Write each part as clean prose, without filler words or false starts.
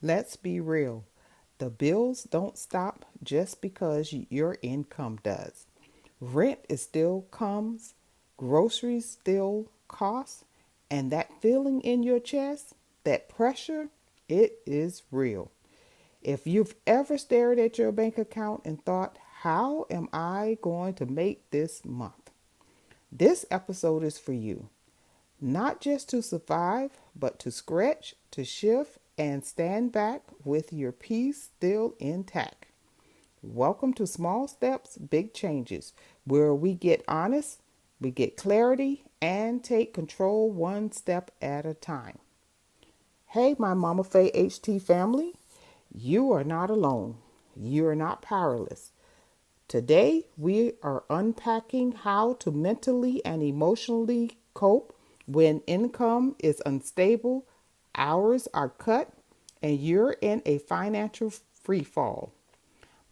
Let's be real. The bills don't stop just because your income does. Rent is still comes, groceries still cost, and that feeling in your chest, that pressure, it is real. If you've ever stared at your bank account and thought, how am I going to make this month? This episode is for you. Not just to survive, but to stretch, to shift, and stand back with your peace still intact. Welcome to Small Steps, Big Changes, where we get honest, we get clarity, and take control one step at a time. Hey, my MOMAFEY-HT family, you are not alone. You are not powerless. Today, we are unpacking how to mentally and emotionally cope when income is unstable, hours are cut, and you're in a financial free fall.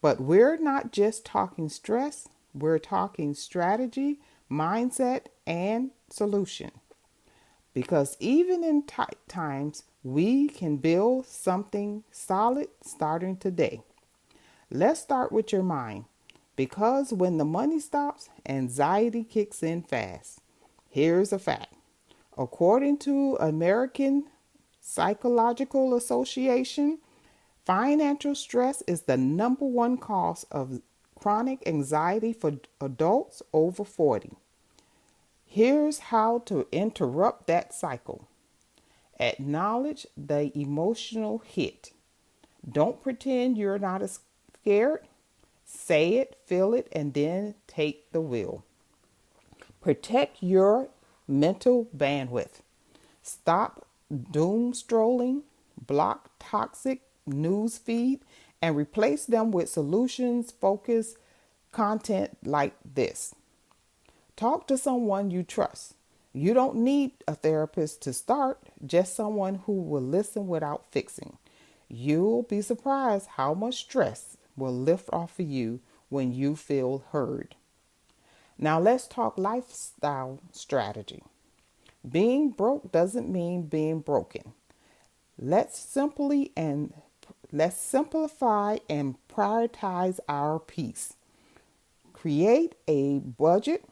But we're not just talking stress, we're talking strategy, mindset, and solution. Because even in tight times, we can build something solid starting today. Let's start with your mind. Because when the money stops, anxiety kicks in fast. Here's a fact. According to American Psychological Association, financial stress is the number one cause of chronic anxiety for adults over 40. Here's how to interrupt that cycle. Acknowledge the emotional hit. Don't pretend you're not as scared. Say it, feel it, and then take the wheel. Protect your mental bandwidth. Stop doom strolling, block toxic news feed, and replace them with solutions focused content like this. Talk to someone you trust. You don't need a therapist to start, just someone who will listen without fixing. You'll be surprised how much stress will lift off of you when you feel heard. Now let's talk lifestyle strategy. Being broke doesn't mean being broken. Let's simply and let's simplify and prioritize our peace. Create a budget,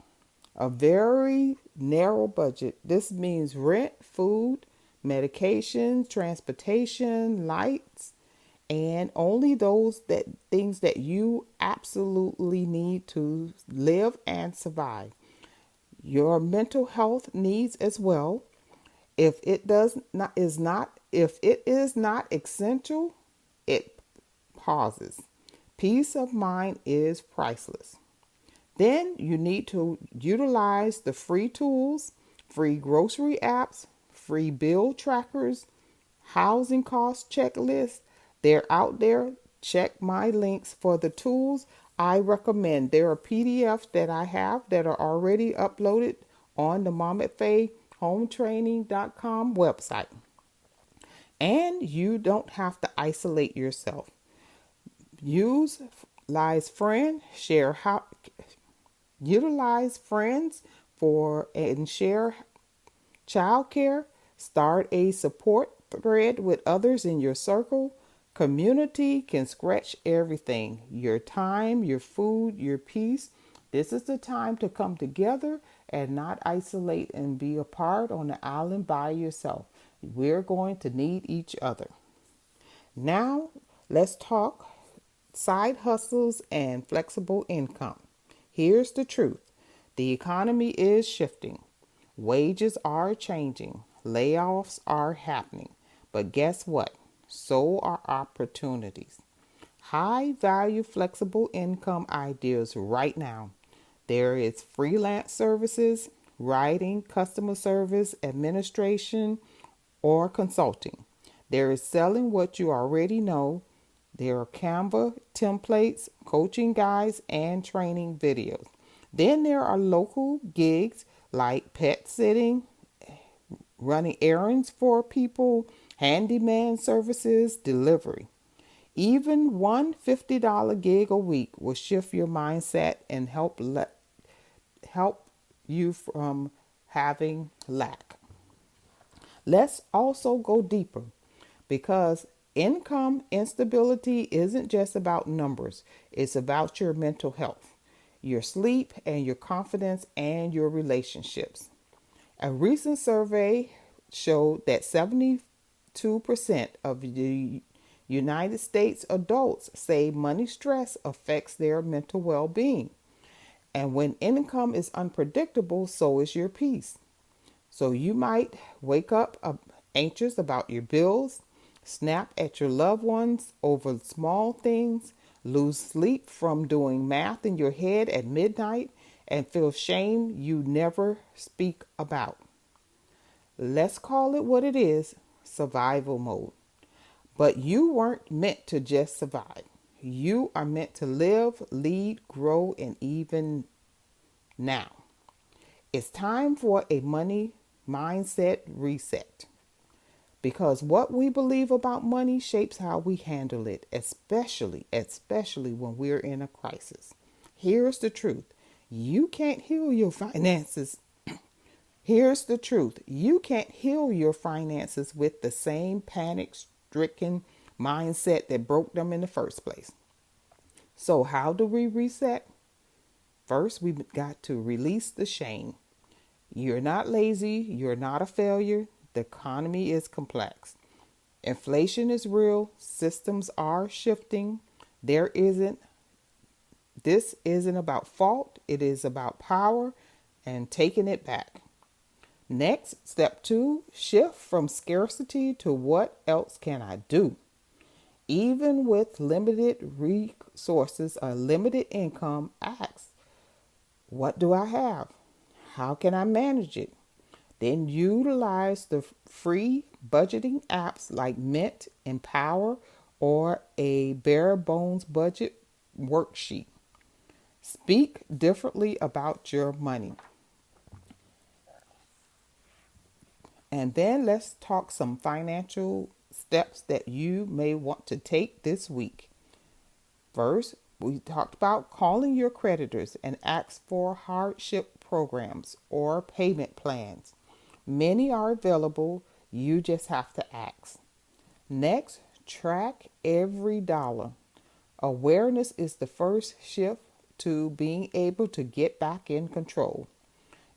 a very narrow budget. This means rent, food, medication, transportation, lights, and only those things that you absolutely need to live and survive. Your mental health needs as well. If it is not essential, it pauses. Peace of mind is priceless. Then you need to utilize the free tools, free grocery apps, free bill trackers, housing cost checklists. They're out there. Check my links for the tools I recommend. There are PDFs that I have that are already uploaded on the MOMAFEY-HT website. And you don't have to isolate yourself. Utilize friends, utilize friends for and share childcare. Start a support thread with others in your circle. Community can stretch everything. Your time, your food, your peace. This is the time to come together and not isolate and be apart on the island by yourself. We're going to need each other. Now, let's talk side hustles and flexible income. Here's the truth. The economy is shifting. Wages are changing. Layoffs are happening. But guess what? So are opportunities. High value flexible income ideas right now. There is freelance services, writing, customer service, administration, or consulting. There is selling what you already know. There are Canva templates, coaching guides, and training videos. Then there are local gigs like pet sitting, running errands for people, handyman services, delivery. Even one $50 gig a week will shift your mindset and help you from having lack. Let's also go deeper because Income instability isn't just about numbers, it's about your mental health, your sleep, and your confidence and your relationships. A recent survey showed that 72% of the United States adults say money stress affects their mental well being. And when income is unpredictable, so is your peace. So you might wake up anxious about your bills, snap at your loved ones over small things, lose sleep from doing math in your head at midnight, and feel shame you never speak about. Let's call it what it is, survival mode. But you weren't meant to just survive. You are meant to live, lead, grow, and even now. It's time for a money mindset reset. Because what we believe about money shapes how we handle it, especially when we're in a crisis. Here's the truth. You can't heal your finances. Here's the truth. You can't heal your finances with the same panic-stricken mindset that broke them in the first place. So how do we reset? First, we've got to release the shame. You're not lazy. You're not a failure. The economy is complex. Inflation is real. Systems are shifting. This isn't about fault. It is about power and taking it back. Next, step 2, shift from scarcity to what else can I do? Even with limited resources or limited income, ask, what do I have? How can I manage it? Then utilize the free budgeting apps like Mint, Empower, or a bare bones budget worksheet. Speak differently about your money. And then let's talk some financial steps that you may want to take this week. First, we talked about calling your creditors and ask for hardship programs or payment plans. Many are available, you just have to ask. Next, track every dollar. Awareness is the first shift to being able to get back in control.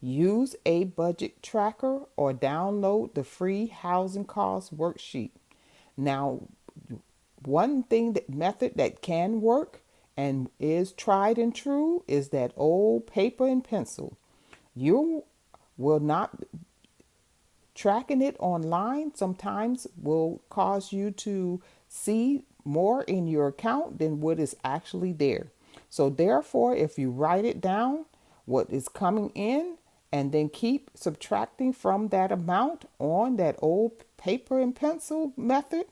Use a budget tracker or download the free housing cost worksheet. Now, one method that can work and is tried and true is that old paper and pencil. You will not tracking it online sometimes will cause you to see more in your account than what is actually there. So therefore, if you write it down, what is coming in, and then keep subtracting from that amount on that old paper and pencil method,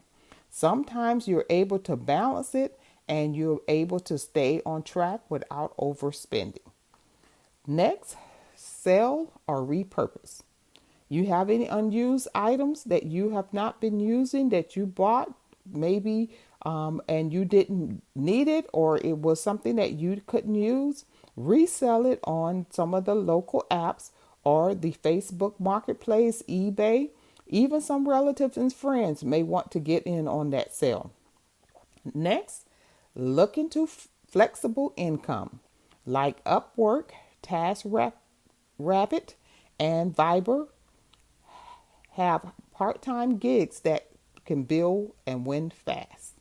sometimes you're able to balance it and you're able to stay on track without overspending. Next, sell or repurpose. You have any unused items that you have not been using that you bought maybe and you didn't need it, or it was something that you couldn't use? Resell it on some of the local apps or the Facebook Marketplace, eBay. Even some relatives and friends may want to get in on that sale. Next, look into flexible income like Upwork, TaskRabbit, and Viber have part-time gigs that can bill and win fast.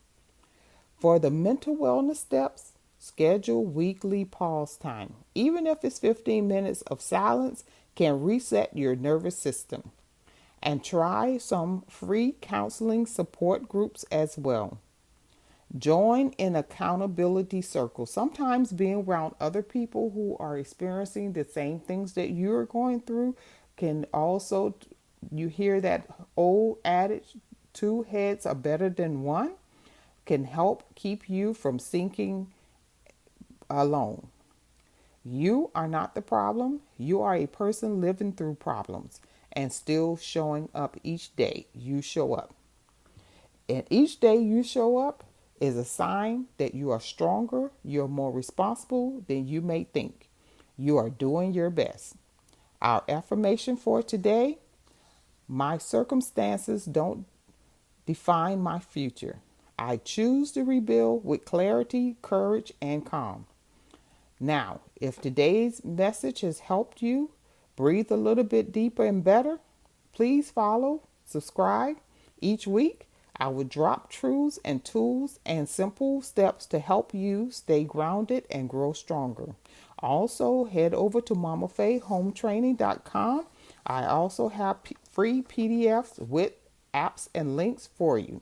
For the mental wellness steps, schedule weekly pause time. Even if it's 15 minutes of silence can reset your nervous system. And try some free counseling support groups as well. Join an accountability circle. Sometimes being around other people who are experiencing the same things that you're going through can also, you hear that old adage, two heads are better than one, can help keep you from sinking alone. You are not the problem. You are a person living through problems and still showing up each day. You show up. And each day you show up is a sign that you are stronger, you're more responsible than you may think. You are doing your best. Our affirmation for today: my circumstances don't define my future. I choose to rebuild with clarity, courage, and calm. Now, if today's message has helped you breathe a little bit deeper and better, please follow, subscribe. Each week, I will drop truths and tools and simple steps to help you stay grounded and grow stronger. Also, head over to MOMAFEY-HT. I also have free PDFs with apps and links for you.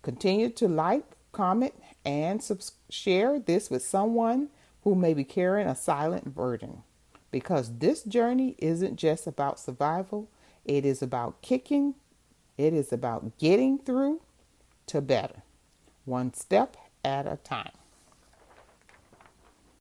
Continue to like, comment, and share this with someone who may be carrying a silent burden. Because this journey isn't just about survival, it is about it is about getting through to better, one step at a time.